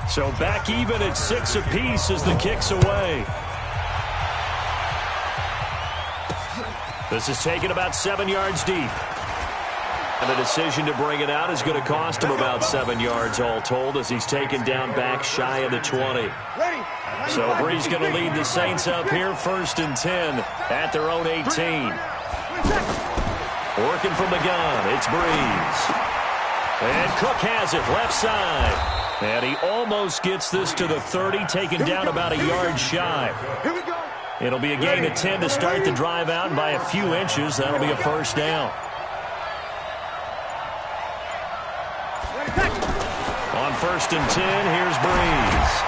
So back even at 6 apiece as the kick's away. This is taken about 7 yards deep. And the decision to bring it out is going to cost him about 7 yards all told as he's taken down back shy of the 20. So Bree's going to lead the Saints up here 1st and 10 at their own 18. Working from the gun, it's Breeze. And Cook has it left side. And he almost gets this to the 30, taken down about a yard shy. It'll be a gain of 10 to start the drive out, and by a few inches, that'll be a first down. On 1st and 10, here's Breeze.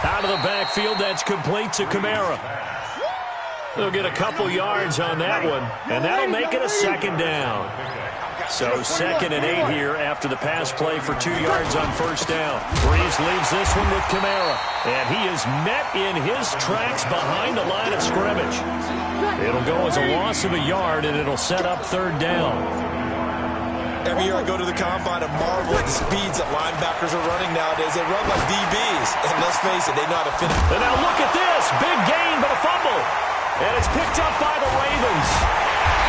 Out of the backfield, that's complete to Kamara. They'll get a couple yards on that one, and that'll make it a 2nd down. So 2nd and 8 here after the pass play for 2 yards on 1st down. Breeze leaves this one with Kamara, and he is met in his tracks behind the line of scrimmage. It'll go as a loss of a yard, and it'll set up 3rd down. Every year I go to the combine and marvel at the speeds that linebackers are running nowadays. They run like DBs, and let's face it, they know how to finish. And now look at this. Big gain, but a fumble. And it's picked up by the Ravens.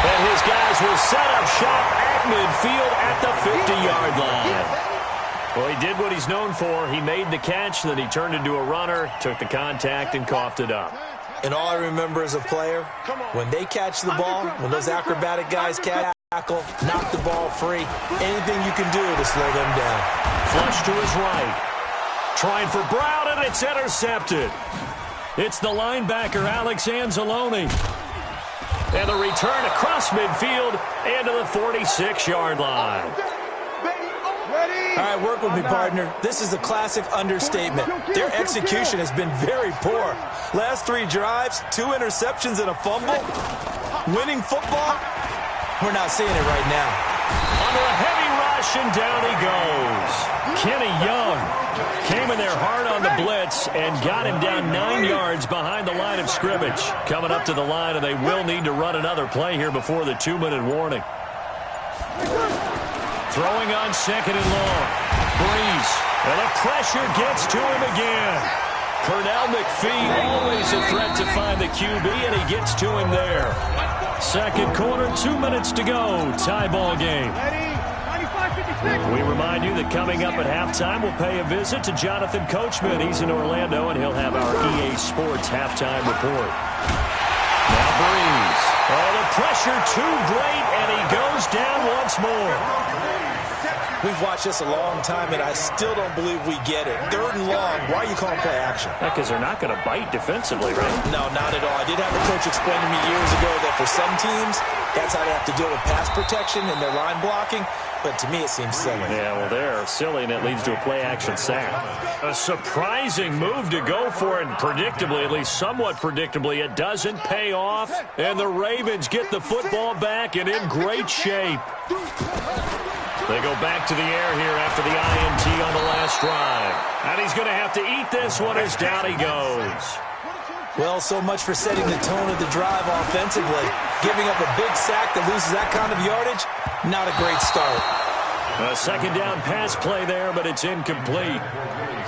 And his guys will set up shop at midfield at the 50-yard line. Well, he did what he's known for. He made the catch, then he turned into a runner, took the contact, and coughed it up. And all I remember as a player, when they catch the ball, when those acrobatic guys tackle, knock the ball free, anything you can do to slow them down. Flush to his right. Trying for Brown, and it's intercepted. It's the linebacker, Alex Anzalone. And the return across midfield and to the 46-yard line. All right, work with me, partner. This is a classic understatement. Their execution has been very poor. Last 3 drives, 2 interceptions and a fumble. Winning football? We're not seeing it right now. Under a heavy rush, and down he goes. Kenny Young came in there hard on the blitz and got him down 9 yards behind the line of scrimmage. Coming up to the line, and they will need to run another play here before the 2-minute warning. Throwing on 2nd and long. Breeze. And the pressure gets to him again. Pernell McPhee, always a threat to find the QB, and he gets to him there. 2nd quarter, 2 minutes to go. Tie ball game. We remind you that coming up at halftime, we'll pay a visit to Jonathan Coachman. He's in Orlando, and he'll have our EA Sports halftime report. Now Breeze. Oh, the pressure too great, and he goes down once more. We've watched this a long time, and I still don't believe we get it. 3rd and long. Why are you calling play action? Because they're not going to bite defensively, right? No, not at all. I did have a coach explain to me years ago that for some teams, that's how they have to deal with pass protection and their line blocking. But to me, it seems silly. Yeah, well, they're silly, and it leads to a play-action sack. A surprising move to go for it, and predictably, at least somewhat predictably, it doesn't pay off. And the Ravens get the football back and in great shape. They go back to the air here after the INT on the last drive. And he's going to have to eat this one as down he goes. Well, so much for setting the tone of the drive offensively. Giving up a big sack that loses that kind of yardage, not a great start. A 2nd down pass play there, but it's incomplete.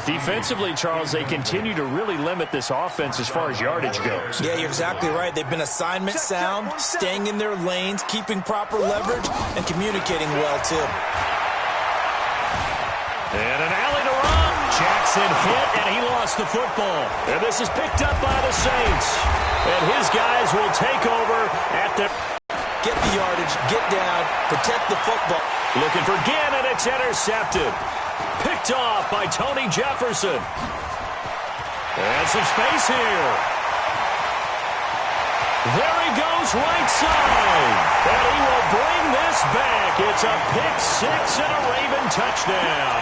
Defensively, Charles, they continue to really limit this offense as far as yardage goes. Yeah, you're exactly right. They've been assignment sound, staying in their lanes, keeping proper leverage, and communicating well, too. And an alley to run. Jackson hit, and he lost the football. And this is picked up by the Saints. And his guys will take over at the... Get the yardage, get down, protect the football. Looking for Ginn, and it's intercepted. Picked off by Tony Jefferson. And some space here. There he goes, right side. And he will bring this back. It's a pick 6 and a Raven touchdown.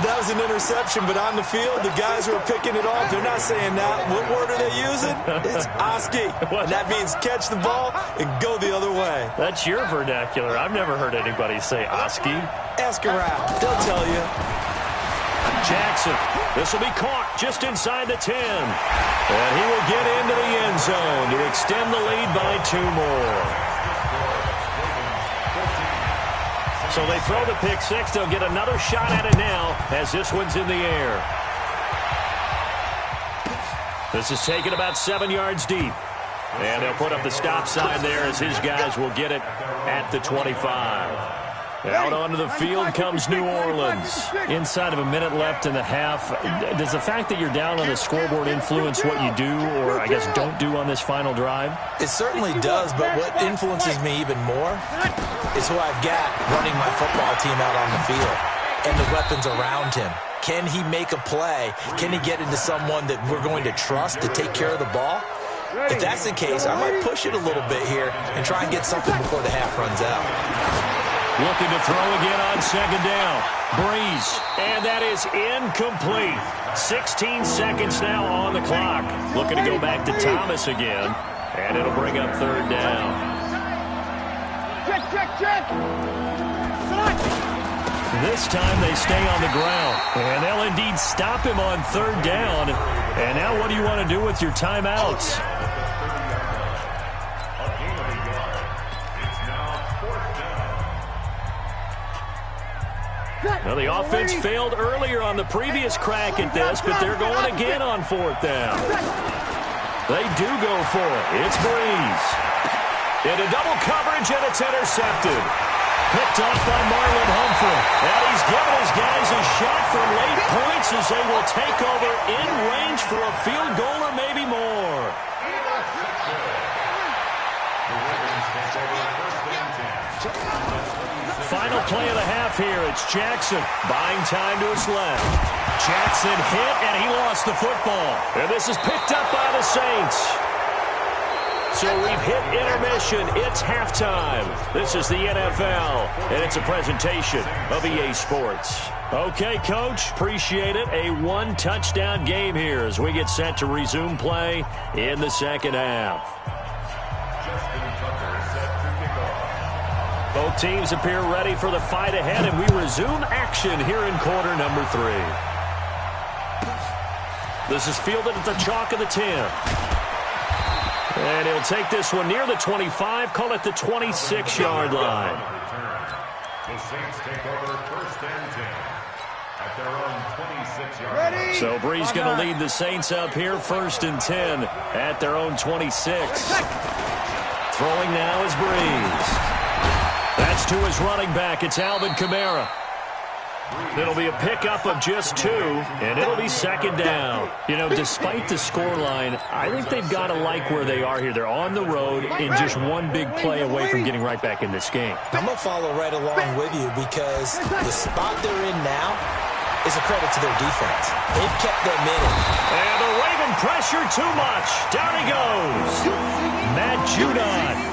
That was an interception, but on the field, the guys who are picking it off, they're not saying that. What word are they using? It's Oski. And that means catch the ball and go the other way. That's your vernacular. I've never heard anybody say Oski. Ask around. They'll tell you. Jackson. This will be caught just inside the 10. And he will get into the end zone to extend the lead by 2 more. So they throw the pick six. They'll get another shot at it now as this one's in the air. This is taken about 7 yards deep. And they'll put up the stop sign there as his guys will get it at the 25. Out onto the field comes New Orleans. Inside of a minute left in the half, does the fact that you're down on the scoreboard influence what you do or, I guess, don't do on this final drive? It certainly does, but what influences me even more is who I've got running my football team out on the field and the weapons around him. Can he make a play? Can he get into someone that we're going to trust to take care of the ball? If that's the case, I might push it a little bit here and try and get something before the half runs out. Looking to throw again on second down. Breeze, and that is incomplete. 16 seconds now on the clock. Looking to go back to Thomas again, and it'll bring up third down. Check. This time they stay on the ground, and they'll indeed stop him on third down. And now what do you want to do with your timeouts? Well, the offense failed earlier on the previous crack at this, but they're going again on fourth down. They do go for it. It's Breeze. Into double coverage, and it's intercepted. Picked off by Marlon Humphrey. And he's given his guys a shot for late points as they will take over in range for a field goal or maybe more. Final play of the half here. It's Jackson buying time to his left. Jackson hit, and he lost the football. And this is picked up by the Saints. So we've hit intermission. It's halftime. This is the NFL, and it's a presentation of EA Sports. Okay, Coach, appreciate it. A one-touchdown game here as we get set to resume play in the second half. Both teams appear ready for the fight ahead, and we resume action here in quarter number 3. This is fielded at the chalk of the 10. And he'll take this one near the 25, call it the 26-yard line. The Saints take over first and 10 at their own 26-yard line. So Breeze going to lead the Saints up here, first and 10 at their own 26. Throwing now is Breeze. That's to his running back. It's Alvin Kamara. It'll be a pickup of just 2, and it'll be second down. You know, despite the scoreline, I think they've got to like where they are here. They're on the road and just one big play away from getting right back in this game. I'm going to follow right along with you because the spot they're in now is a credit to their defense. They've kept them in it. And the Raven pressure too much. Down he goes. Matt Judon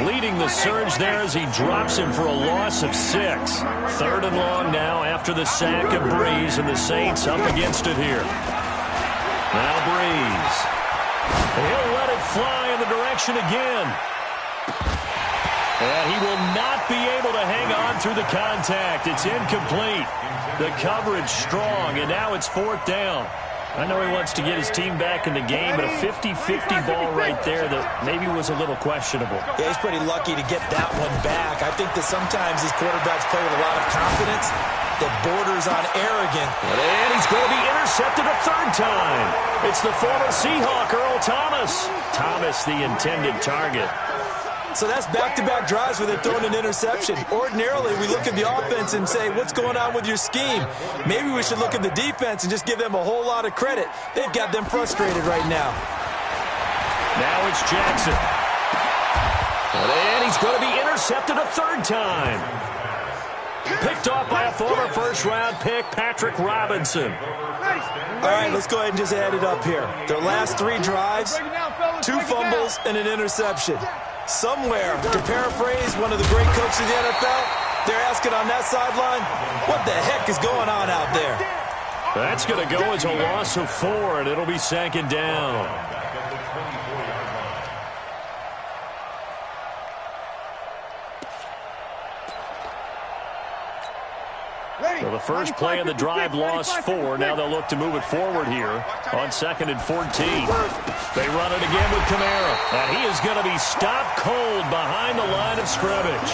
leading the surge there as he drops him for a loss of 6. Third and long now after the sack of Breeze, and the Saints up against it here. Now Breeze. He'll let it fly in the direction again. And he will not be able to hang on through the contact. It's incomplete. The coverage strong, and now it's fourth down. I know he wants to get his team back in the game, but a 50-50 ball right there that maybe was a little questionable. Yeah, he's pretty lucky to get that one back. I think that sometimes these quarterbacks play with a lot of confidence that borders on arrogant. And he's going to be intercepted a third time. It's the former Seahawk, Earl Thomas. Thomas, the intended target. So that's back-to-back drives where they're throwing an interception. Ordinarily, we look at the offense and say, what's going on with your scheme? Maybe we should look at the defense and just give them a whole lot of credit. They've got them frustrated right now. Now it's Jackson. And he's going to be intercepted a third time. Picked off by a former first-round pick, Patrick Robinson. All right, let's go ahead and just add it up here. Their last 3 drives, 2 fumbles, and an interception. Somewhere, to paraphrase one of the great coaches of the NFL, they're asking on that sideline, what the heck is going on out there? That's going to go as a loss of 4, and it'll be second down. So the first play of the drive lost 4. Now they'll look to move it forward here on 2nd and 14. They run it again with Kamara. And he is going to be stopped cold behind the line of scrimmage.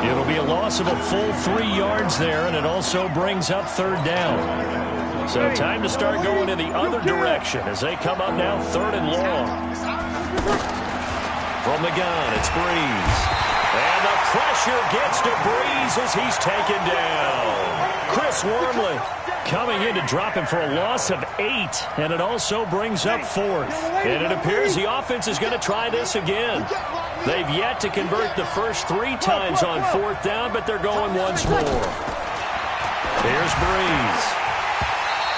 It'll be a loss of a full 3 yards there, and it also brings up 3rd down. So time to start going in the other direction as they come up now 3rd and long. From the gun, it's Breeze. And the pressure gets to Breeze as he's taken down. Chris Wormley coming in to drop him for a loss of 8, and it also brings up 4th. And it appears the offense is going to try this again. They've yet to convert the first 3 times on 4th down, but they're going once more. Here's Breeze.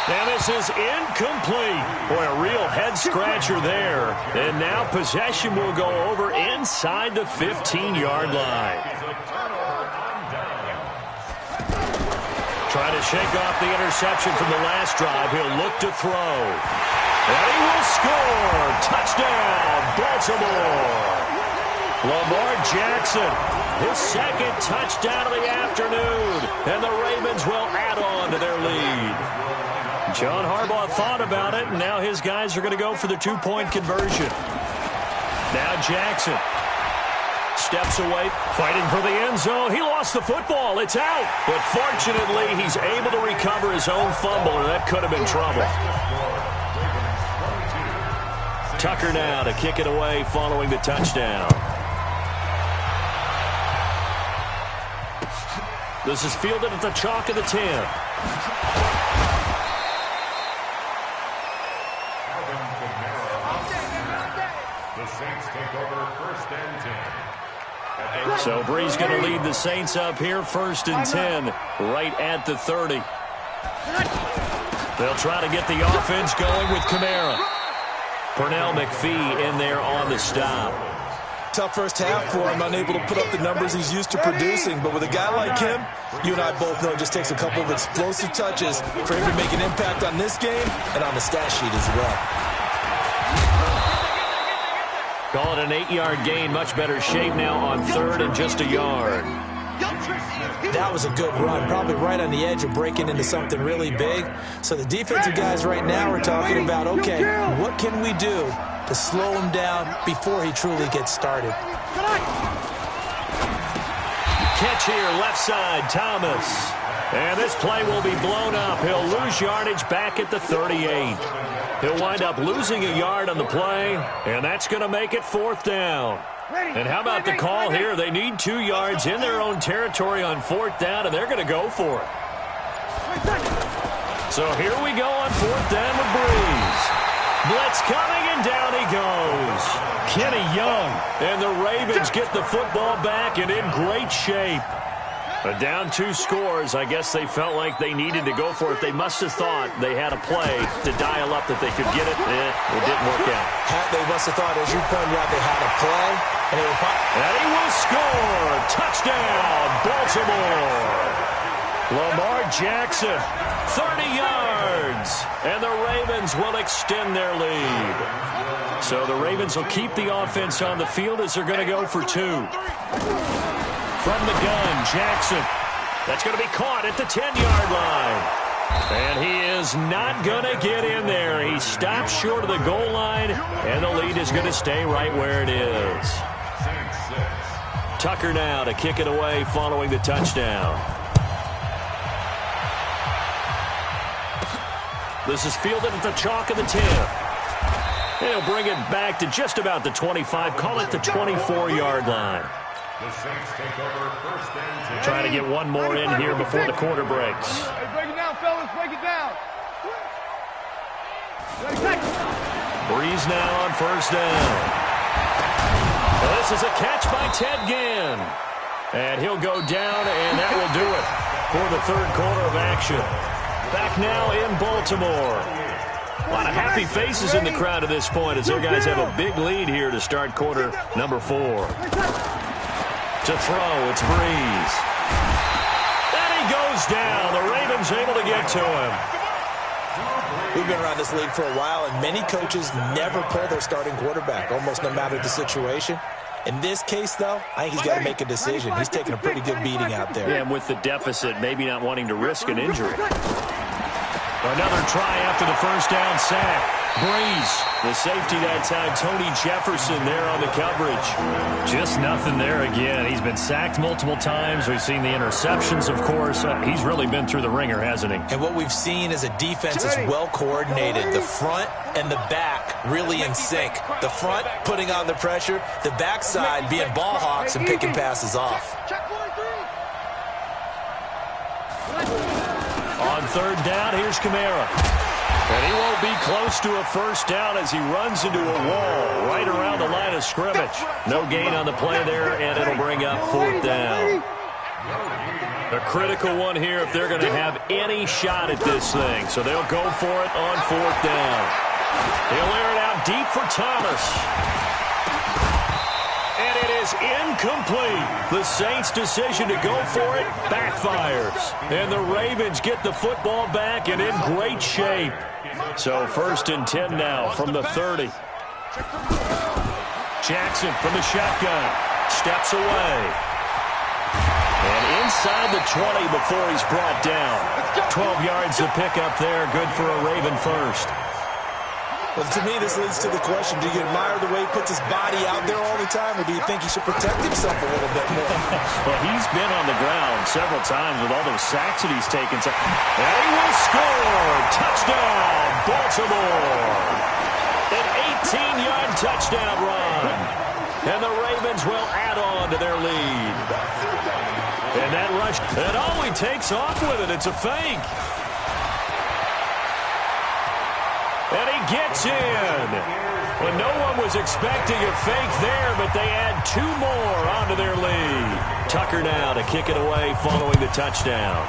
And this is incomplete. Boy, a real head-scratcher there. And now possession will go over inside the 15-yard line. Trying to shake off the interception from the last drive. He'll look to throw. And he will score. Touchdown, Baltimore. Lamar Jackson, his 2nd touchdown of the afternoon. And the Ravens will add on to their lead. John Harbaugh thought about it, and now his guys are going to go for the 2-point conversion. Now Jackson steps away, fighting for the end zone. He lost the football. It's out. But fortunately, he's able to recover his own fumble, or that could have been trouble. Tucker now to kick it away following the touchdown. This is fielded at the chalk of the 10. The Saints take over 1st and 10. So Breeze going to lead the Saints up here 1st and 10 right at the 30. They'll try to get the offense going with Kamara. Pernell McPhee in there on the stop. Tough first half for him, unable to put up the numbers he's used to producing. But with a guy like him, you and I both know it just takes a couple of explosive touches for him to make an impact on this game and on the stat sheet as well. Call it an 8-yard gain. Much better shape now on 3rd and just a yard. That was a good run, probably right on the edge of breaking into something really big. So the defensive guys right now are talking about, okay, what can we do to slow him down before he truly gets started? Catch here, left side, Thomas. And this play will be blown up. He'll lose yardage back at the 38. He'll wind up losing a yard on the play, and that's going to make it 4th down. And how about the call here? They need 2 yards in their own territory on 4th down, and they're going to go for it. So here we go on 4th down with Breeze. Blitz coming, and down he goes. Kenny Young, and the Ravens get the football back and in great shape. But down 2 scores, I guess they felt like they needed to go for it. They must have thought they had a play to dial up that they could get it. It didn't work out. They must have thought, as you pointed out, they had a play. And he will score. Touchdown, Baltimore. Lamar Jackson, 30 yards. And the Ravens will extend their lead. So the Ravens will keep the offense on the field as they're going to go for 2. From the gun, Jackson. That's going to be caught at the 10-yard line. And he is not going to get in there. He stops short of the goal line, and the lead is going to stay right where it is. Tucker now to kick it away following the touchdown. This is fielded at the chalk of the 10. He'll bring it back to just about the 25. Call it the 24-yard line. The Saints take over 1st and 10. Trying to get one more in here before the quarter breaks. Hey, break it down, fellas. Break it down. Breeze now on 1st down. Well, this is a catch by Ted Ginn. And he'll go down, and that will do it for the 3rd quarter of action. Back now in Baltimore. A lot of happy faces in the crowd at this point as their guys have a big lead here to start quarter number 4. To throw, it's Breeze. And he goes down. The Ravens able to get to him. We've been around this league for a while, and many coaches never pull their starting quarterback, almost no matter the situation. In this case, though, I think he's got to make a decision. He's taking a pretty good beating out there. Yeah, and with the deficit, maybe not wanting to risk an injury. Another try after the first down sack. Breeze, the safety that time, Tony Jefferson there on the coverage. Just nothing there again. He's been sacked multiple times. We've seen the interceptions, of course. He's really been through the ringer, hasn't he? And what we've seen is a defense is well coordinated. The front and the back really in sync. The front putting on the pressure, the backside being ball hawks and picking passes off. On third down, here's Kamara. And he won't be close to a first down as he runs into a wall right around the line of scrimmage. No gain on the play there, and it'll bring up fourth down. A critical one here if they're going to have any shot at this thing. So they'll go for it on fourth down. He'll air it out deep for Thomas. And it is incomplete. The Saints' decision to go for it backfires. And the Ravens get the football back and in great shape. So first and 10 now from the 30. Jackson from the shotgun. Steps away. And inside the 20 before he's brought down. 12 yards to pick up there. Good for a Raven first. Well, to me, this leads to the question, do you admire the way he puts his body out there all the time, or do you think he should protect himself a little bit more? Well, he's been on the ground several times with all those sacks that he's taken. And he will score! Touchdown, Baltimore! An 18-yard touchdown run. And the Ravens will add on to their lead. And that rush, and he takes off with it. It's a fake. And he gets in. Well, no one was expecting a fake there, but they add two more onto their lead. Tucker now to kick it away following the touchdown.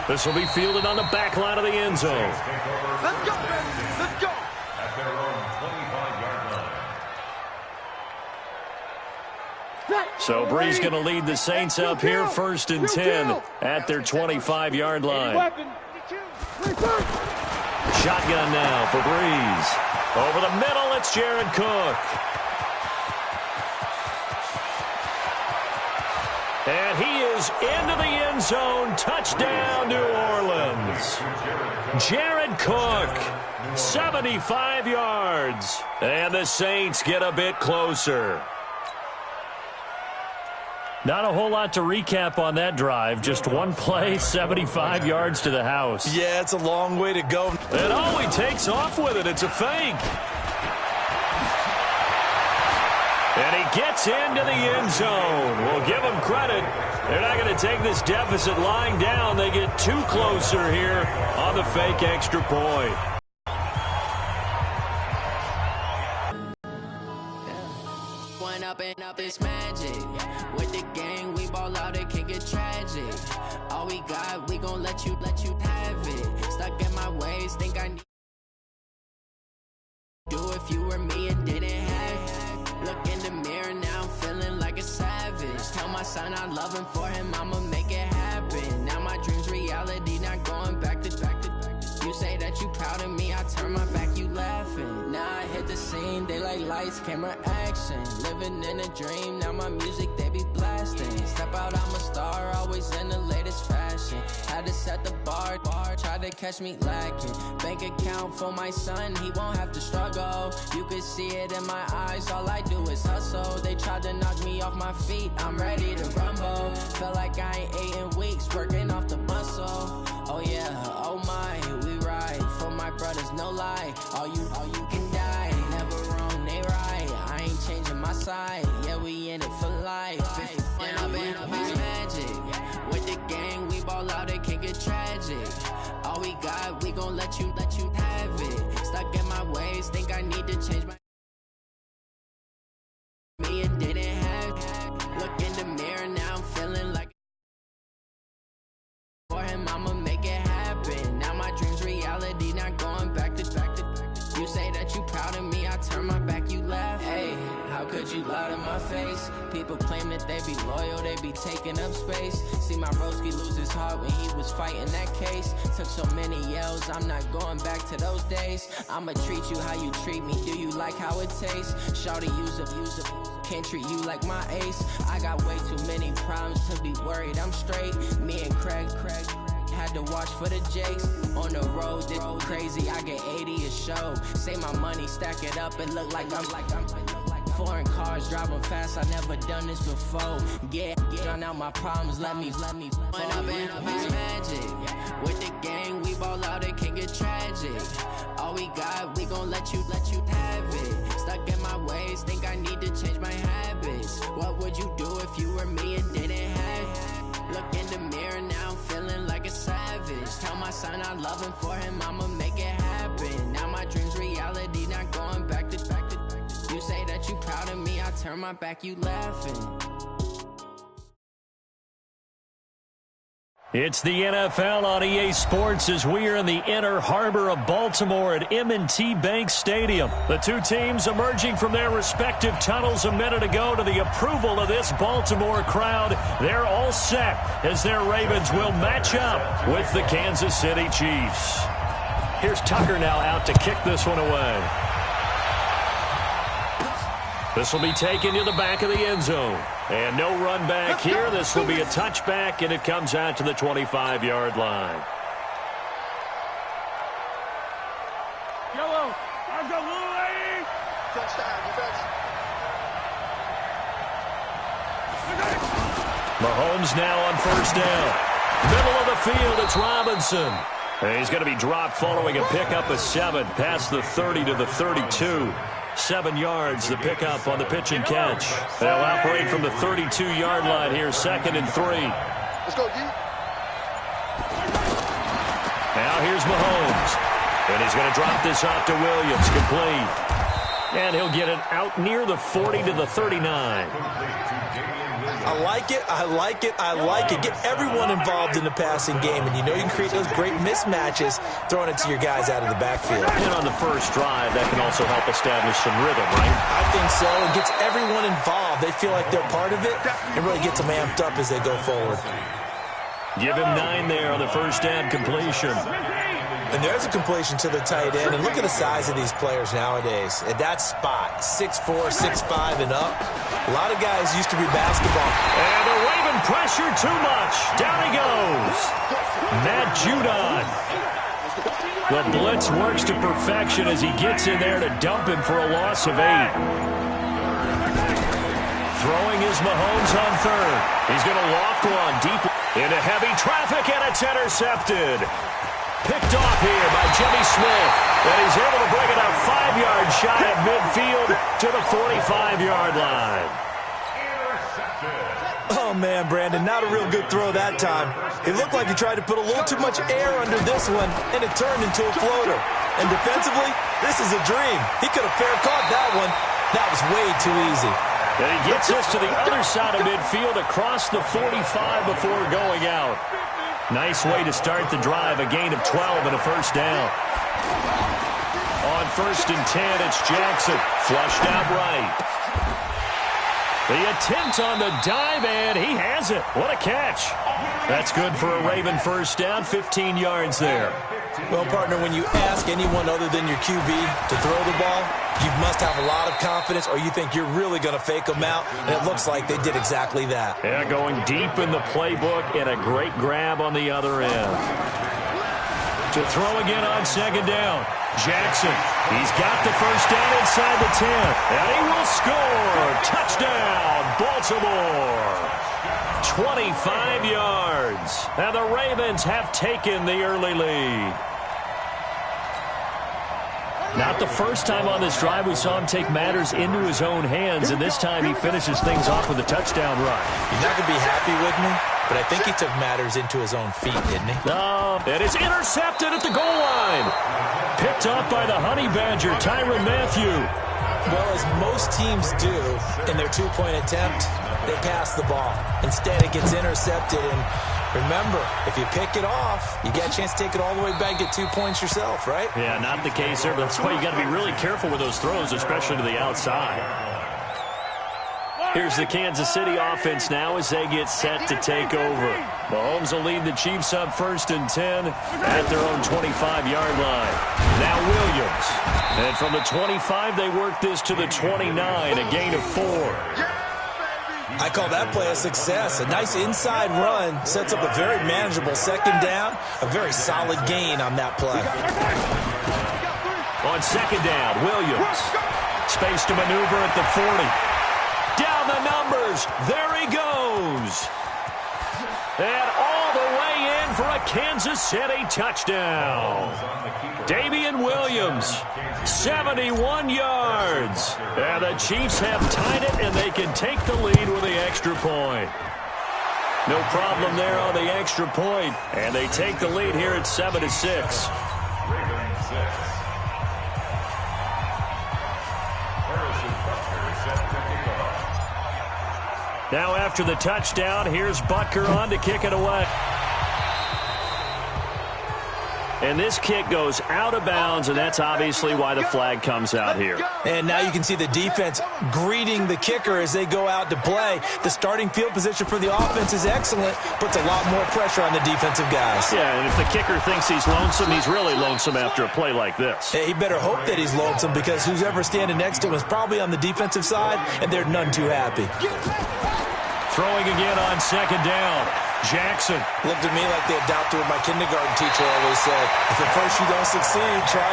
This will be fielded on the back line of the end zone. Let's go, man. Let's go. At their own 25-yard line. So Breeze going to lead the Saints up here first and 10 at their 25-yard line. Shotgun now for Breeze. Over the middle, it's Jared Cook. And he is into the end zone. Touchdown, New Orleans. Jared Cook, 75 yards. And the Saints get a bit closer. Not a whole lot to recap on that drive. Just one play, 75 yards to the house. Yeah, it's a long way to go. And he takes off with it. It's a fake. And he gets into the end zone. We'll give them credit. They're not going to take this deficit lying down. They get two closer here on the fake extra point. Up is magic. With the gang, we ball out, it can get tragic. All we got, we gon' let you have it. Stuck in my ways, think I need do if you were me and didn't have. Look in the mirror, now I'm feeling like a savage. Tell my son I love him, for him I'ma make it happen. Now my dream's reality, not going back to. You say that you proud of me, I turn my back, you laughing. Now I hit the scene, they like lights, camera, action. Living in a dream, now my music, they be blasting. Step out, I'm a star, always in the latest fashion. Had to set the bar, tried to catch me lacking. Bank account for my son, he won't have to struggle. You could see it in my eyes, all I do is hustle. They tried to knock me off my feet, I'm ready to rumble. Felt like I ain't ate in weeks, working off the muscle. Oh yeah, oh my, we ride for my brothers, no lie. All you can die, never wrong, they right. I ain't changing my side, yeah, we in it for life. And I've been magic. With the gang, we ball out, it can get tragic. All we got, we gon' let you have it. Stuck in my ways, think I need to change my me and didn't have. Look in the mirror, now I'm feeling like for him, I'ma make it happen. Now my dream's reality, not going back to. You say that you proud of me, I turn my back, you laugh. Hey, how could you lie to my face? People claim that they be loyal, they be taking up space. See my broski lose his heart when he was fighting that case. Took so many yells, I'm not going back to those days. I'ma treat you how you treat me, do you like how it tastes? Shawty, use up, can't treat you like my ace. I got way too many problems to be worried, I'm straight. Me and Craig had to watch for the jakes. On the road, this crazy, I get 80 a show. Say my money, stack it up, it look like I'm foreign cars, driving fast, I never done this before. Drown out my problems, let me When up and up is magic. With the gang, we ball out, it can get tragic. All we got, we gon' let you have it. Stuck in my ways, think I need to change my habits. What would you do if you were me and didn't have it? Look in the mirror, now I'm feeling like a savage. Tell my son I love him, for him I'ma make it happen. Now my dream's reality, not going back to. You say that you proud of me, I turn my back, you laughing. It's the NFL on EA Sports as we are in the inner harbor of Baltimore at M&T Bank Stadium. The two teams emerging from their respective tunnels a minute ago to the approval of this Baltimore crowd. They're all set as their Ravens will match up with the Kansas City Chiefs. Here's Tucker now out to kick this one away. This will be taken to the back of the end zone. And no run back here. This will be a touchback, and it comes out to the 25-yard line. Yellow, I've got little lady. Touchdown, defense. Mahomes now on first down. Middle of the field, it's Robinson. And he's going to be dropped following a pickup of 7 past the 30 to the 32. 7 yards, the pickup on the pitch and catch. They'll operate from the 32-yard line here, 2nd and 3. Let's go, D. Now here's Mahomes. And he's going to drop this off to Williams, complete. And he'll get it out near the 40 to the 39. I like it, I like it, I like it. Get everyone involved in the passing game, and you know you can create those great mismatches throwing it to your guys out of the backfield. And on the first drive, that can also help establish some rhythm, right? I think so. It gets everyone involved. They feel like they're part of it and really gets them amped up as they go forward. Give him 9 there on the first down completion. And there's a completion to the tight end. And look at the size of these players nowadays. At that spot, 6'4", 6'5", and up. A lot of guys used to be basketball. And the Raven pressure too much. Down he goes. Matt Judon. The blitz works to perfection as he gets in there to dump him for a loss of 8. Throwing is Mahomes on third. He's going to loft one deep into heavy traffic, and it's intercepted. Picked off here by Jimmy Smith. And he's able to bring it out 5 yards shy of midfield to the 45-yard line. Oh, man, Brandon, not a real good throw that time. It looked like he tried to put a little too much air under this one, and it turned into a floater. And defensively, this is a dream. He could have fair caught that one. That was way too easy. And he gets us to the other side of midfield across the 45 before going out. Nice way to start the drive, a gain of 12 and a first down. On 1st and 10, it's Jackson, flushed out right. The attempt on the dive, and he has it. What a catch. That's good for a Raven first down, 15 yards there. Well, partner, when you ask anyone other than your QB to throw the ball, you must have a lot of confidence, or you think you're really going to fake them out, and it looks like they did exactly that. Yeah, going deep in the playbook and a great grab on the other end. To throw again on 2nd down. Jackson, he's got the first down inside the 10, and he will score. Touchdown, Baltimore. 25 yards, and the Ravens have taken the early lead. Not the first time on this drive we saw him take matters into his own hands, and this time he finishes things off with a touchdown run. You're not going to be happy with me, but I think he took matters into his own feet, didn't he? No, and it's intercepted at the goal line. Picked up by the Honey Badger, Tyrann Mathieu. Well, as most teams do in their two-point attempt, they pass the ball. Instead, it gets intercepted, and remember, if you pick it off, you get a chance to take it all the way back, get 2 points yourself, right? Yeah, not the case there, but that's why you got to be really careful with those throws, especially to the outside. Here's the Kansas City offense now as they get set to take over. Mahomes will lead the Chiefs up 1st and 10 at their own 25-yard line. Now Williams. And from the 25, they work this to the 29, a gain of 4. I call that play a success. A nice inside run sets up a very manageable second down. A very solid gain on that play. On second down, Williams. Space to maneuver at the 40. Down the numbers. There he goes. And all the way in for a Kansas City touchdown. Damian Williams, 71 yards. And the Chiefs have tied it, and they can take the lead with the extra point. No problem there on the extra point. And they take the lead here at 7-6. Now after the touchdown, here's Butker on to kick it away. And this kick goes out of bounds, and that's obviously why the flag comes out here. And now you can see the defense greeting the kicker as they go out to play. The starting field position for the offense is excellent, puts a lot more pressure on the defensive guys. Yeah, and if the kicker thinks he's lonesome, he's really lonesome after a play like this. He better hope that he's lonesome, because who's ever standing next to him is probably on the defensive side, and they're none too happy. Throwing again on second down. Jackson. Looked at me like the adopter of my kindergarten teacher always said, if at first you don't succeed, try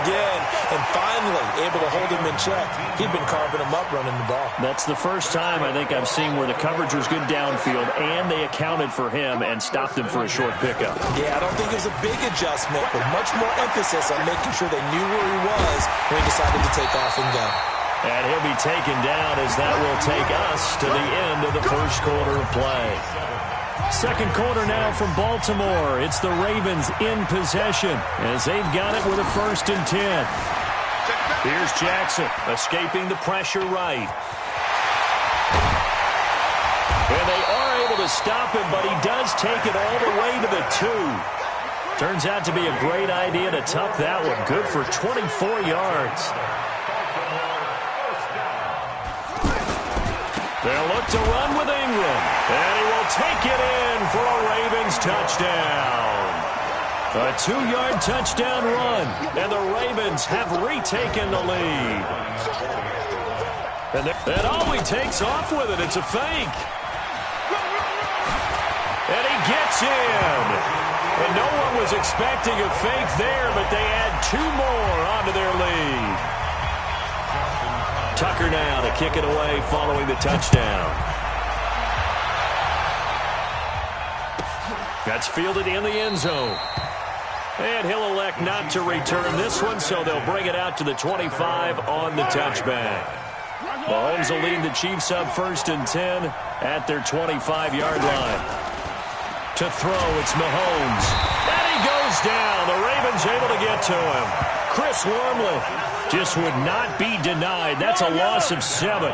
again. And finally, able to hold him in check. He'd been carving him up running the ball. That's the first time I think I've seen where the coverage was good downfield, and they accounted for him and stopped him for a short pickup. Yeah, I don't think it was a big adjustment, but much more emphasis on making sure they knew where he was when he decided to take off and go. And he'll be taken down as that will take us to the end of the first quarter of play. Second quarter now from Baltimore. It's the Ravens in possession as they've got it with a 1st and 10. Here's Jackson escaping the pressure right. And they are able to stop him, but he does take it all the way to the 2. Turns out to be a great idea to tuck that one. Good for 24 yards. They'll look to run with Ingram. And he will take it in for a Ravens touchdown. A 2-yard touchdown run. And the Ravens have retaken the lead. And all he takes off with it, it's a fake. And he gets in. And no one was expecting a fake there, but they add 2 more onto their lead. Tucker now to kick it away following the touchdown. That's fielded in the end zone. And he'll elect not to return this one, so they'll bring it out to the 25 on the touchback. Mahomes will lead the Chiefs up 1st and 10 at their 25-yard line. To throw, it's Mahomes. And he goes down. The Ravens able to get to him. Chris Wormley just would not be denied. That's a loss of 7.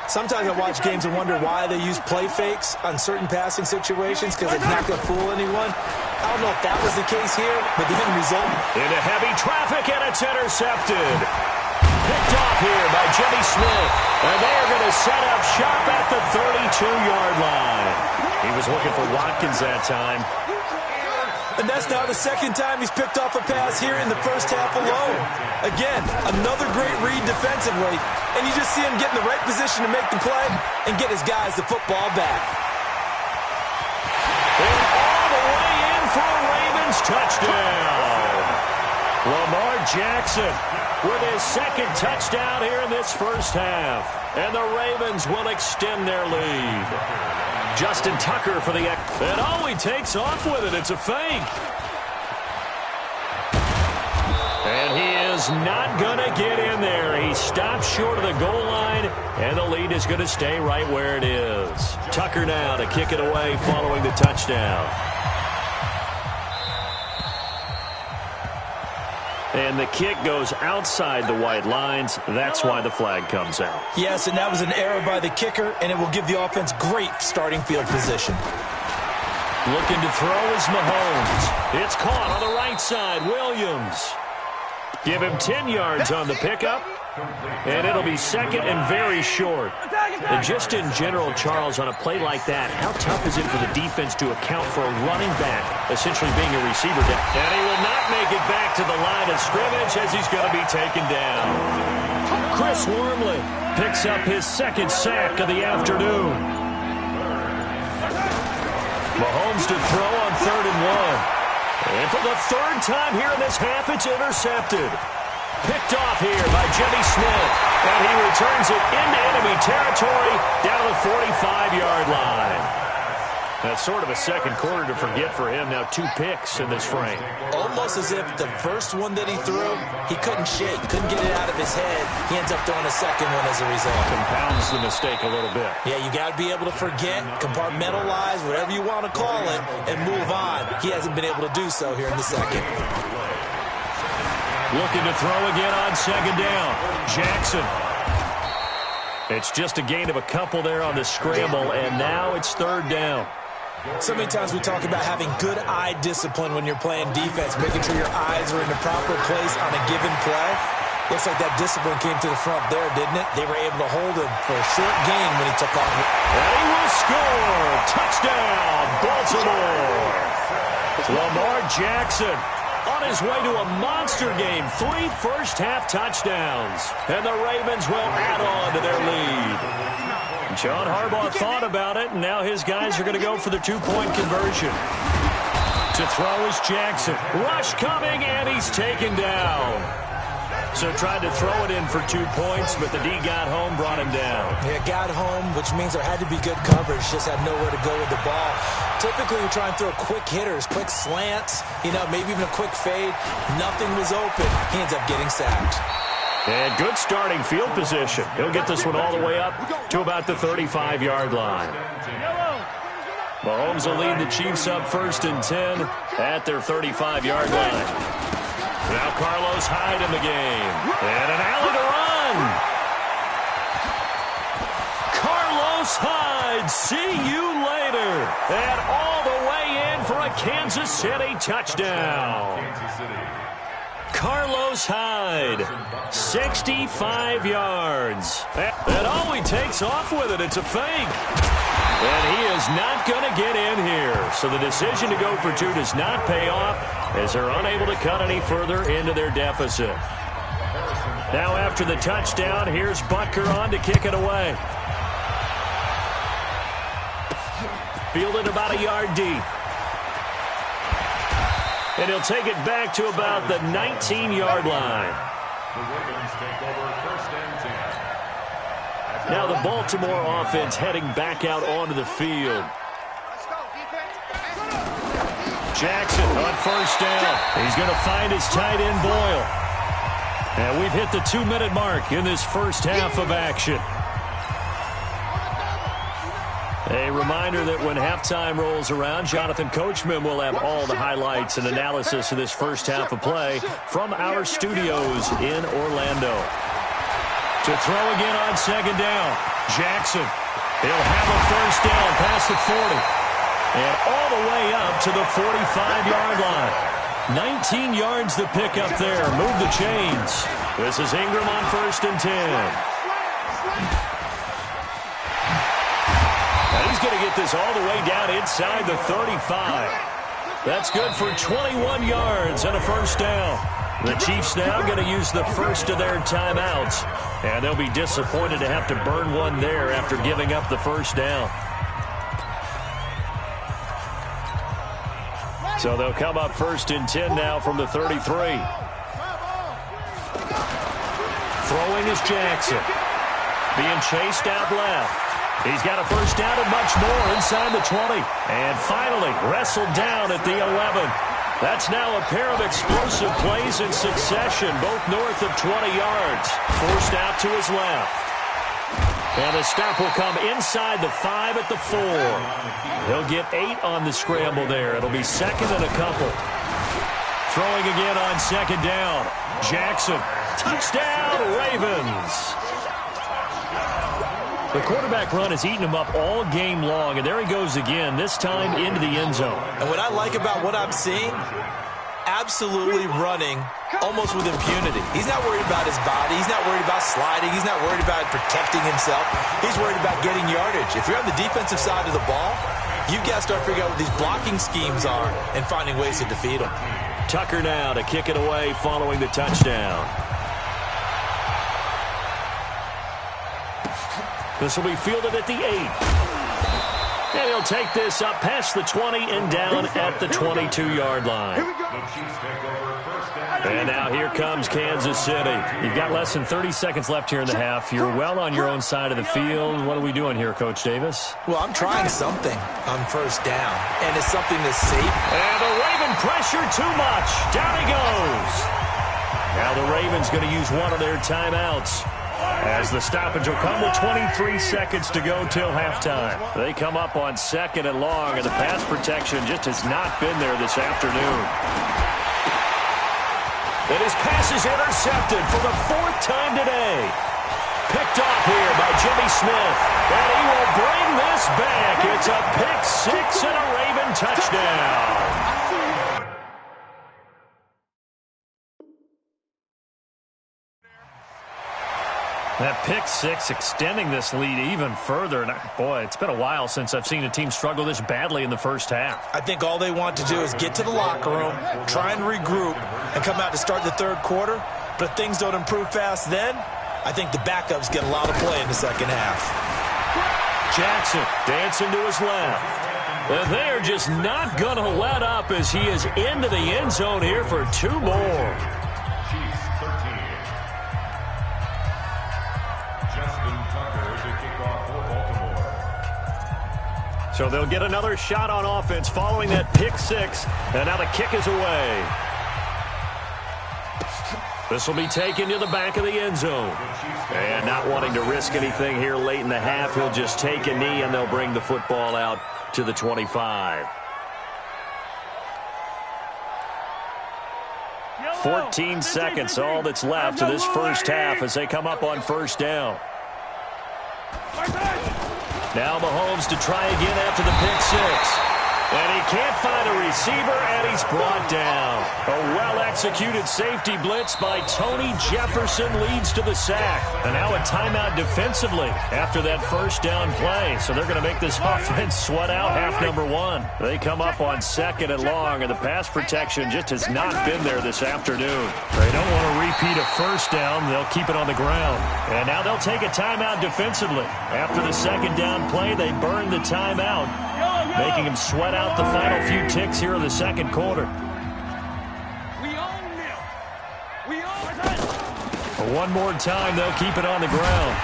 Sometimes I watch games and wonder why they use play fakes on certain passing situations, because it's not going to fool anyone. I don't know if that was the case here, but the end result. Into heavy traffic, and it's intercepted. Picked off here by Jimmy Smith. And they are going to set up shop at the 32-yard line. He was looking for Watkins that time. And that's now the second time he's picked off a pass here in the first half alone. Again, another great read defensively. And you just see him get in the right position to make the play and get his guys the football back. And all the way in for a Ravens touchdown. Lamar Jackson with his 2nd touchdown here in this first half. And the Ravens will extend their lead. Justin Tucker for the... And all he takes off with it, it's a fake. And he is not going to get in there. He stops short of the goal line, and the lead is going to stay right where it is. Tucker now to kick it away following the touchdown. And the kick goes outside the white lines. That's why the flag comes out. Yes, and that was an error by the kicker, and it will give the offense great starting field position. Looking to throw is Mahomes. It's caught on the right side. Williams. Give him 10 yards on the pickup. And it'll be second and very short. And just in general, Charles, on a play like that, how tough is it for the defense to account for a running back essentially being a receiver? And he will not make it back to the line of scrimmage as he's going to be taken down. Chris Wormley picks up his second sack of the afternoon. Mahomes to throw on 3rd and 1. And for the third time here in this half, it's intercepted. Picked off here by Jimmy Smith. And he returns it into enemy territory down to the 45-yard line. That's sort of a second quarter to forget for him. Now 2 picks in this frame. Almost as if the first one that he threw, he couldn't shake, couldn't get it out of his head. He ends up throwing a second one as a result. Compounds the mistake a little bit. Yeah, you got to be able to forget, compartmentalize, whatever you want to call it, and move on. He hasn't been able to do so here in the second. Looking to throw again on second down. Jackson. It's just a gain of a couple there on the scramble, and now it's 3rd down. So many times we talk about having good eye discipline when you're playing defense, making sure your eyes are in the proper place on a given play. Looks like that discipline came to the front there, didn't it? They were able to hold him for a short gain when he took off. And he will score! Touchdown, Baltimore! Lamar Jackson on his way to a monster game. 3 first-half touchdowns. And the Ravens will add on to their lead. John Harbaugh thought about it, and now his guys are going to go for the 2-point conversion. To throw is Jackson. Rush coming, and he's taken down. So tried to throw it in for 2 points, but the D got home, brought him down. Yeah, got home, which means there had to be good coverage. Just had nowhere to go with the ball. Typically, we try and throw quick hitters, quick slants, maybe even a quick fade. Nothing was open. He ends up getting sacked. And good starting field position. He'll get this one all the way up to about the 35-yard line. Mahomes will lead the Chiefs up 1st and 10 at their 35-yard line. Now Carlos Hyde in the game. And an alley to run. Carlos Hyde, see you later. And all the way in for a Kansas City touchdown. Carlos Hyde, 65 yards. And oh, he takes off with it. It's a fake. And he is not going to get in here. So the decision to go for 2 does not pay off as they're unable to cut any further into their deficit. Now after the touchdown, here's Butker on to kick it away. Fielded about a yard deep. And he'll take it back to about the 19-yard line. The Ravens take over 1st and 10. Now the Baltimore offense heading back out onto the field. Jackson on 1st down. He's going to find his tight end Boyle. And we've hit the 2-minute mark in this first half of action. A reminder that when halftime rolls around, Jonathan Coachman will have all the highlights and analysis of this first half of play from our studios in Orlando. To throw again on second down, Jackson. He'll have a 1st down past the 40. And all the way up to the 45-yard line. 19 yards to pick up there. Move the chains. This is Ingram on 1st and 10. He's going to get this all the way down inside the 35. That's good for 21 yards and a 1st down. The Chiefs now going to use the first of their timeouts. And they'll be disappointed to have to burn one there after giving up the 1st down. So they'll come up 1st and 10 now from the 33. Throwing is Jackson. Being chased out left. He's got a 1st down and much more inside the 20. And finally wrestled down at the 11. That's now a pair of explosive plays in succession, both north of 20 yards. Forced out to his left. And the stop will come inside the 5 at the 4. He'll get 8 on the scramble there. It'll be 2nd and a couple. Throwing again on 2nd down. Jackson. Touchdown, Ravens. The quarterback run has eaten him up all game long, and there he goes again, this time into the end zone. And what I like about what I'm seeing, absolutely running almost with impunity. He's not worried about his body. He's not worried about sliding. He's not worried about protecting himself. He's worried about getting yardage. If you're on the defensive side of the ball, you've got to start figuring out what these blocking schemes are and finding ways to defeat them. Tucker now to kick it away following the touchdown. This will be fielded at the 8. And he'll take this up past the 20 and down at the 22-yard line. And now here comes Kansas City. You've got less than 30 seconds left here in the half. You're well on your own side of the field. What are we doing here, Coach Davis? Well, I'm trying something on first down, and it's something that's safe. And the Raven pressure too much. Down he goes. Now the Ravens going to use one of their timeouts, as the stoppage will come with 23 seconds to go till halftime. They come up on 2nd and long, and the pass protection just has not been there this afternoon. And his pass is intercepted for the 4th time today. Picked off here by Jimmy Smith. And he will bring this back. It's a pick 6 and a Raven touchdown. That pick 6 extending this lead even further. And boy, it's been a while since I've seen a team struggle this badly in the first half. I think all they want to do is get to the locker room, try and regroup, and come out to start the third quarter. But if things don't improve fast then, I think the backups get a lot of play in the second half. Jackson dancing to his left. And they're just not going to let up as he is into the end zone here for 2 more. So they'll get another shot on offense following that pick 6. And now the kick is away. This will be taken to the back of the end zone. And not wanting to risk anything here late in the half, he'll just take a knee and they'll bring the football out to the 25. 14 seconds, all that's left to this first half as they come up on first down. Now Mahomes to try again after the pick 6. And he can't find a receiver, and he's brought down. A well-executed safety blitz by Tony Jefferson leads to the sack. And now a timeout defensively after that first down play. So they're going to make this offense sweat out half number 1. They come up on 2nd and long, and the pass protection just has not been there this afternoon. They don't want to repeat a first down. They'll keep it on the ground. And now they'll take a timeout defensively. After the second down play, they burn the timeout, making him sweat out the final few ticks here in the second quarter. One more time, they'll keep it on the ground.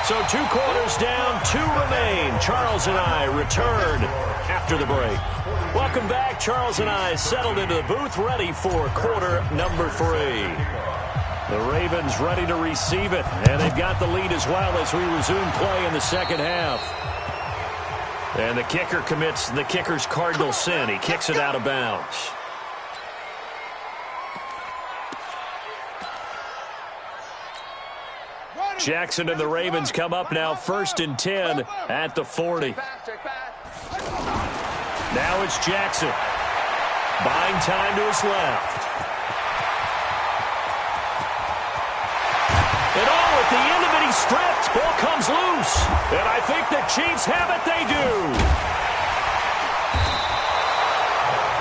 So 2 quarters down, 2 remain. Charles and I return after the break. Welcome back. Charles and I settled into the booth, ready for quarter number 3. The Ravens ready to receive it, and they've got the lead as well as we resume play in the second half. And the kicker commits the kicker's cardinal sin. He kicks it out of bounds. Jackson and the Ravens come up now 1st and 10 at the 40. Now it's Jackson. Buying time to his left. And oh, at the end of it, he's stripped. Ball comes loose. And I think the Chiefs have it. They do.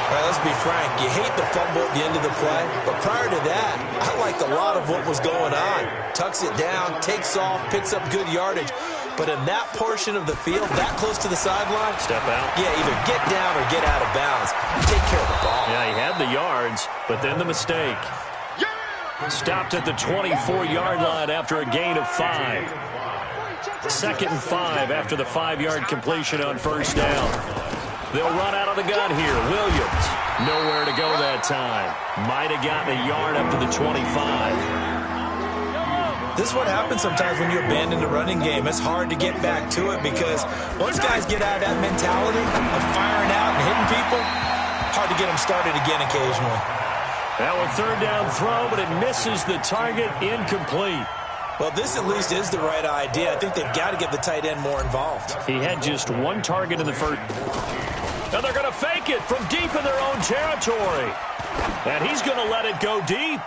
All right, let's be frank. You hate the fumble at the end of the play. But prior to that, I liked a lot of what was going on. Tucks it down, takes off, picks up good yardage. But in that portion of the field, that close to the sideline, step out. Yeah, either get down or get out of bounds. Take care of the ball. Yeah, he had the yards, but then the mistake. Stopped at the 24-yard line after a gain of 5. 2nd and 5 after the 5-yard completion on first down. They'll run out of the gun here. Williams, nowhere to go that time. Might have gotten a yard up to the 25. This is what happens sometimes when you abandon the running game. It's hard to get back to it because once guys get out of that mentality of firing out and hitting people, hard to get them started again occasionally. Now a 3rd down throw, but it misses the target, incomplete. Well, this at least is the right idea. I think they've got to get the tight end more involved. He had just 1 target in the first. And they're going to fake it from deep in their own territory. And he's going to let it go deep.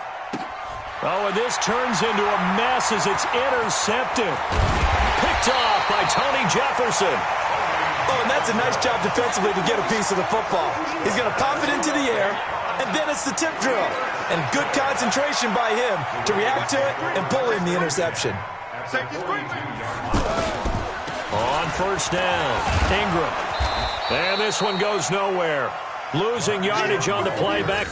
Oh, and this turns into a mess as it's intercepted. Picked off by Tony Jefferson. Oh, and that's a nice job defensively to get a piece of the football. He's going to pop it into the air, and then it's the tip drill. And good concentration by him to react to it and pull in the interception. On first down, Ingram. And this one goes nowhere. Losing yardage on the play back.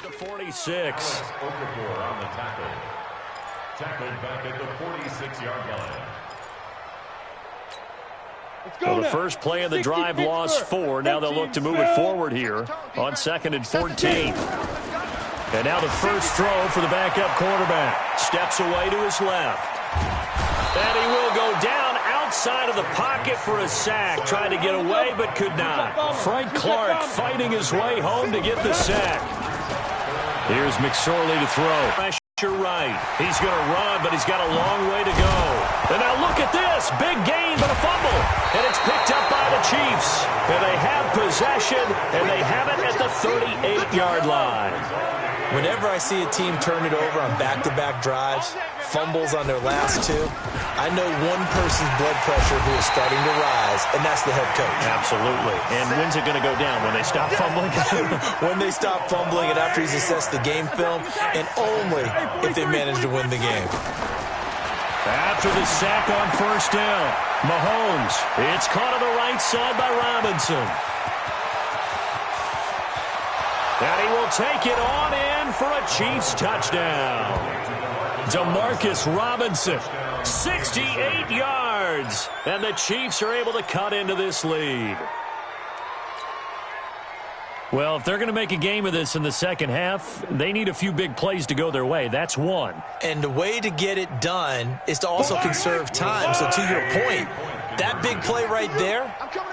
The 46. Okafor on the tackle. Tackled back at the 46-yard line. Well, the first play of the drive lost 4. Now they'll look to move it forward here on 2nd and 14. And now the first throw for the backup quarterback. Steps away to his left. And he will go down outside of the pocket for a sack. Tried to get away but could not. Frank Clark fighting his way home to get the sack. Here's McSorley to throw. Pressure right. He's going to run, but he's got a long way to go. And now look at this. Big gain, but a fumble. And it's picked up by the Chiefs. And they have possession, and they have it at the 38-yard line. Whenever I see a team turn it over on back-to-back drives, fumbles on their last 2, I know one person's blood pressure who is starting to rise, and that's the head coach. Absolutely. And when's it going to go down? When they stop fumbling? When they stop fumbling and after he's assessed the game film, and only if they manage to win the game. After the sack on first down, Mahomes. It's caught on the right side by Robinson. And he will take it on in for a Chiefs touchdown. Demarcus Robinson, 68 yards. And the Chiefs are able to cut into this lead. Well, if they're going to make a game of this in the second half, they need a few big plays to go their way. That's one. And the way to get it done is to also conserve time. So to your point, that big play right there,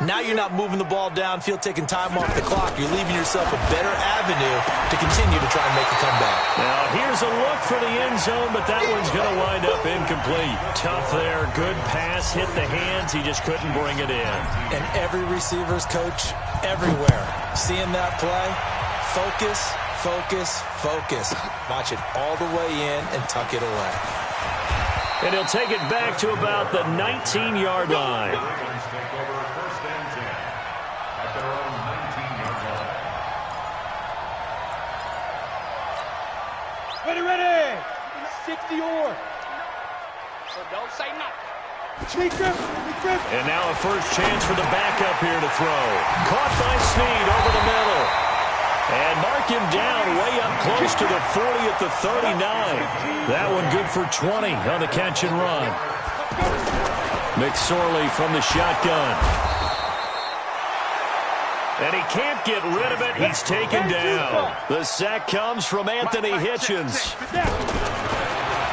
now you're not moving the ball downfield, taking time off the clock. You're leaving yourself a better avenue to continue to try and make a comeback. Now, here's a look for the end zone, but that one's going to wind up incomplete. Tough there. Good pass. Hit the hands. He just couldn't bring it in. And every receiver's coach everywhere, seeing that play, focus, focus, focus. Watch it all the way in and tuck it away. And he'll take it back to about the 19-yard line. Ready. 60 or. So don't say nothing. And now a first chance for the backup here to throw. Caught by Snead over the middle. And mark him down way up close to the 40 at the 39. That one good for 20 on the catch and run. McSorley from the shotgun. And he can't get rid of it. He's taken down. The sack comes from Anthony Hitchens.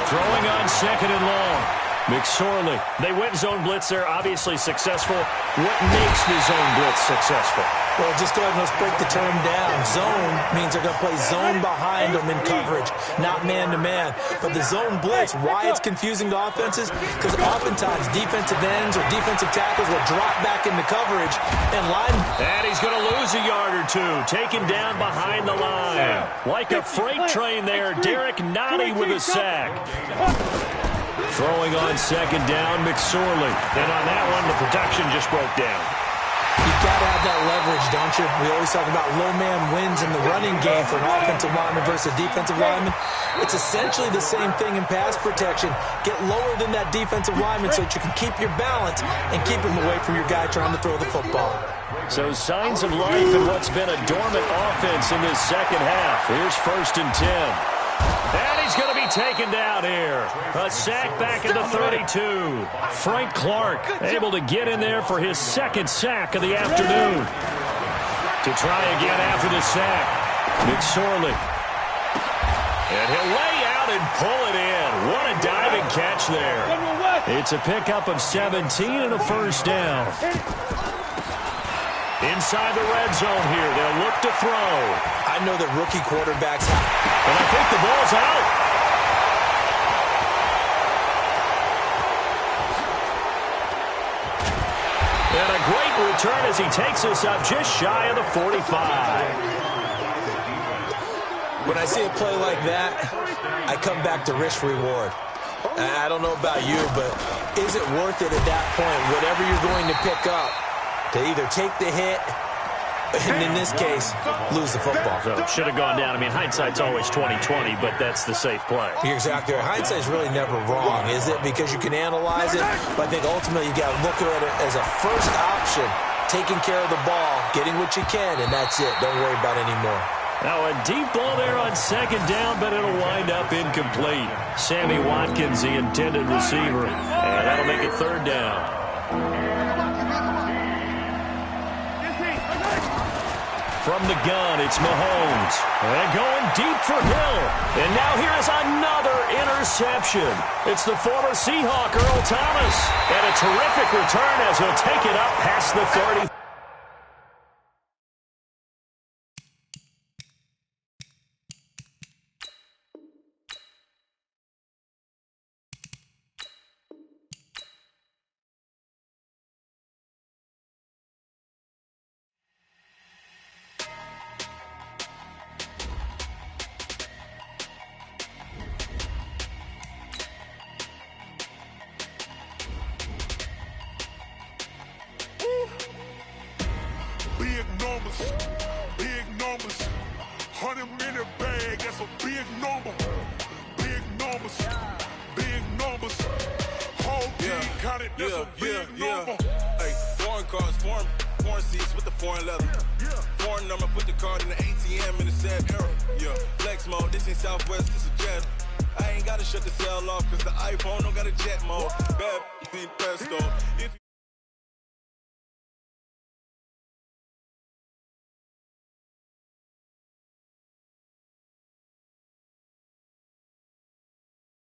Throwing on 2nd and long. McSorley. They went zone blitz there, obviously successful. What makes the zone blitz successful? Well, just go ahead and let's break the term down. Zone means they're going to play zone behind them in coverage, not man-to-man. But the zone blitz, why it's confusing to offenses? Because oftentimes defensive ends or defensive tackles will drop back into coverage and line. And he's going to lose a yard or two, taken down behind the line. Like a freight train there, Derek Nottie with a sack. Throwing on 2nd down, McSorley. And on that one, the production just broke down. You've got to have that leverage, don't you? We always talk about low man wins in the running game for an offensive lineman versus a defensive lineman. It's essentially the same thing in pass protection. Get lower than that defensive lineman so that you can keep your balance and keep him away from your guy trying to throw the football. So signs of life in what's been a dormant offense in this second half. Here's 1st and 10. And he's going to be taken down here. A sack back at the 32. Frank Clark able to get in there for his second sack of the afternoon. To try again after the sack, McSorley. And he'll lay out and pull it in. What a diving catch there. It's a pickup of 17 and a first down. Inside the red zone here, they'll look to throw. I know that rookie quarterbacks have... And I think the ball's out. And a great return as he takes us up just shy of the 45. When I see a play like that, I come back to risk reward. I don't know about you, but is it worth it at that point, whatever you're going to pick up, to either take the hit, and in this case, lose the football? So should have gone down. I mean, hindsight's always 20/20, but that's the safe play. You're exactly right. Hindsight's really never wrong, is it? Because you can analyze it, but I think ultimately you got to look at it as a first option, taking care of the ball, getting what you can, and that's it. Don't worry about any more. Now a deep ball there on second down, but it'll wind up incomplete. Sammy Watkins, the intended receiver, and that'll make it third down. From the gun, it's Mahomes. And going deep for Hill. And now here is another interception. It's the former Seahawk, Earl Thomas. And a terrific return as he'll take it up past the 30. Big numbers, 100-minute bag, that's a big number. Big numbers, whole team counted, that's a big number. Hey, foreign cars, foreign seats with the foreign leather. Foreign number, put the card in the ATM in the sad era. Yeah, flex mode, this ain't Southwest, this is jet. I ain't gotta shut the cell off, cause the iPhone don't got a jet mode. Bad, pesto.